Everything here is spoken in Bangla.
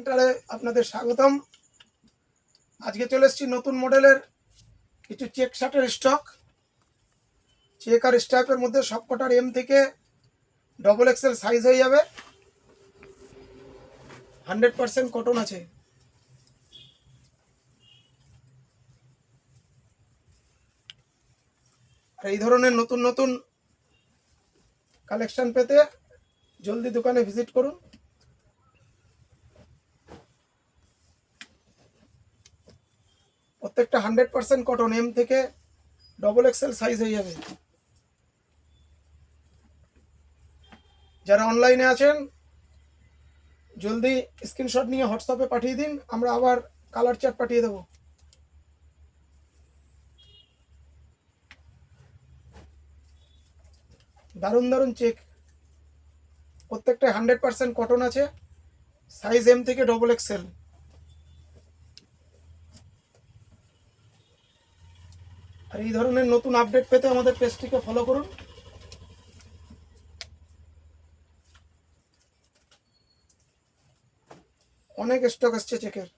সেন্টারে আপনাদের স্বাগতম। আজকে চলে এসেছি নতুন মডেলের কিছু চেক শার্টের স্টক। চেক আর স্ট্রাইপের মধ্যে সবকটার এম থেকে ডবল এক্সেল সাইজ হয়ে যাবে। 100% কটন আছে। আর এই ধরনের নতুন নতুন কালেকশন পেতে জলদি দোকানে ভিজিট করুন। প্রত্যেকটা 100% কটন, এম থেকে ডবল এক্সেল সাইজ হয়ে যাবে। যারা অনলাইনে আছেন জলদি স্ক্রিনশট নিয়ে হোয়াটসঅ্যাপে পাঠিয়ে দিন, আমরা আবার কালার চার্ট পাঠিয়ে দেবো। দারুণ দারুণ চেক, প্রত্যেকটা 100% কটন আছে, সাইজ এম থেকে ডবল এক্সেল। আর এই ধরনের নতুন আপডেট পেতে আমাদের পেজটিকে ফলো করুন। অনেক স্টক আসছে চেকের।